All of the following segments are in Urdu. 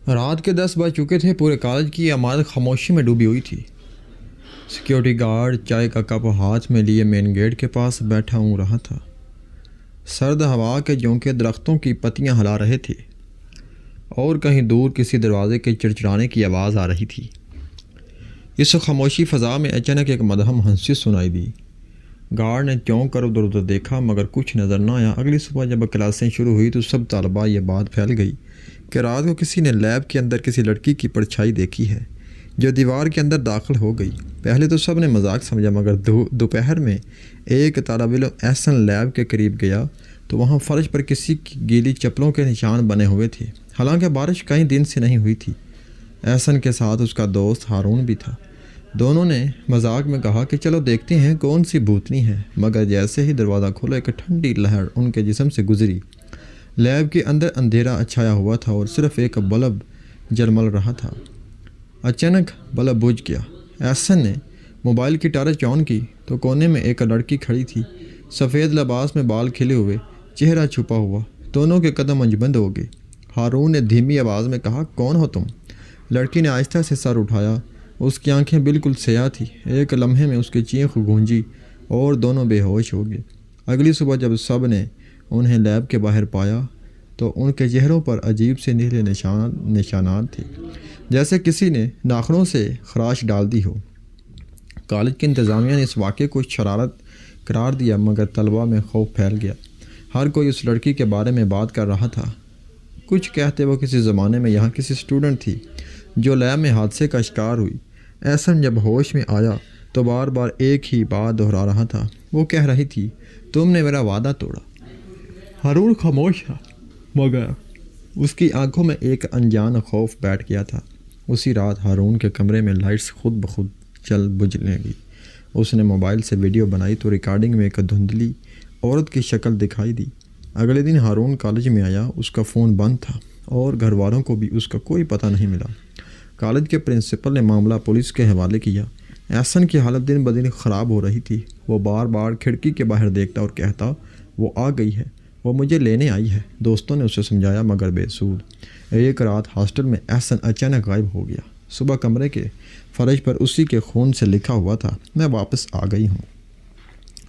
رات کے 10 بج چکے تھے۔ پورے کالج کی عمارت خاموشی میں ڈوبی ہوئی تھی۔ سیکیورٹی گارڈ چائے کا کپ ہاتھ میں لیے مین گیٹ کے پاس بیٹھا ہوں رہا تھا۔ سرد ہوا کے جھونکے درختوں کی پتیاں ہلا رہے تھے اور کہیں دور کسی دروازے کے چڑچڑانے کی آواز آ رہی تھی۔ اس خاموشی فضا میں اچانک ایک مدھم ہنسی سنائی دی۔ گارڈ نے چونک کر ادھر ادھر دیکھا مگر کچھ نظر نہ آیا۔ اگلی صبح جب کلاسیں شروع ہوئی تو سب طلباء یہ بات پھیل گئی کہ رات کو کسی نے لیب کے اندر کسی لڑکی کی پرچھائی دیکھی ہے جو دیوار کے اندر داخل ہو گئی۔ پہلے تو سب نے مذاق سمجھا مگر دوپہر میں ایک طالب علم احسن لیب کے قریب گیا تو وہاں فرش پر کسی کی گیلی چپلوں کے نشان بنے ہوئے تھے، حالانکہ بارش کئی دن سے نہیں ہوئی تھی۔ احسن کے ساتھ اس کا دوست ہارون بھی تھا۔ دونوں نے مذاق میں کہا کہ چلو دیکھتے ہیں کون سی بھوتنی ہے، مگر جیسے ہی دروازہ کھلا ایک ٹھنڈی لہر ان کے جسم سے گزری۔ لیب کے اندر اندھیرا چھایا ہوا تھا اور صرف ایک بلب جلمل رہا تھا۔ اچانک بلب بجھ گیا۔ احسن نے موبائل کی ٹارچ آن کی تو کونے میں ایک لڑکی کھڑی تھی، سفید لباس میں بال کھلے ہوئے، چہرہ چھپا ہوا۔ دونوں کے قدم منجمد ہو گئے۔ ہارون نے دھیمی آواز میں کہا، کون ہو تم؟ لڑکی نے آہستہ سے سر اٹھایا۔ اس کی آنکھیں بالکل سیاہ تھیں۔ ایک لمحے میں اس کی چیخ گونجی اور دونوں بے ہوش ہو گئے۔ اگلی صبح جب سب نے انہیں لیب کے باہر پایا تو ان کے چہروں پر عجیب سے نیلے نشانات تھے، جیسے کسی نے ناخنوں سے خراش ڈال دی ہو۔ کالج کی انتظامیہ نے اس واقعے کو شرارت قرار دیا مگر طلباء میں خوف پھیل گیا۔ ہر کوئی اس لڑکی کے بارے میں بات کر رہا تھا۔ کچھ کہتے وہ کسی زمانے میں یہاں کسی اسٹوڈنٹ تھی جو لیب میں حادثے کا شکار ہوئی۔ احسن جب ہوش میں آیا تو بار بار ایک ہی بات دہرا رہا تھا۔ وہ کہہ رہی تھی، تم نے میرا وعدہ توڑا۔ ہارون خاموش تھا مگر اس کی آنکھوں میں ایک انجان خوف بیٹھ گیا تھا۔ اسی رات ہارون کے کمرے میں لائٹس خود بخود چل بجھنے لگی۔ اس نے موبائل سے ویڈیو بنائی تو ریکارڈنگ میں ایک دھندلی عورت کی شکل دکھائی دی۔ اگلے دن ہارون کالج میں آیا۔ اس کا فون بند تھا اور گھر والوں کو بھی اس کا کوئی پتہ نہیں ملا۔ کالج کے پرنسپل نے معاملہ پولیس کے حوالے کیا۔ احسن کی حالت دن بدن خراب ہو رہی تھی۔ وہ بار بار کھڑکی کے باہر دیکھتا اور کہتا، وہ آ گئی ہے، وہ مجھے لینے آئی ہے۔ دوستوں نے اسے سمجھایا مگر بے سود۔ ایک رات ہاسٹل میں احسن اچانک غائب ہو گیا۔ صبح کمرے کے فرش پر اسی کے خون سے لکھا ہوا تھا، میں واپس آ گئی ہوں۔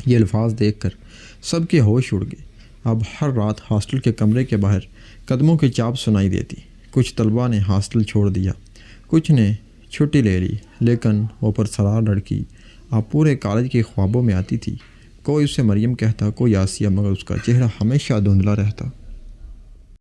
یہ الفاظ دیکھ کر سب کے ہوش اڑ گئے۔ اب ہر رات ہاسٹل کے کمرے کے باہر قدموں کی چاپ سنائی دیتی۔ کچھ طلباء نے ہاسٹل چھوڑ دیا، کچھ نے چھٹی لے لی، لیکن وہ پرسرار لڑکی اب پورے کالج کے خوابوں میں آتی تھی۔ کوئی اسے مریم کہتا، کوئی آسیہ، مگر اس کا چہرہ ہمیشہ دھندلا رہتا۔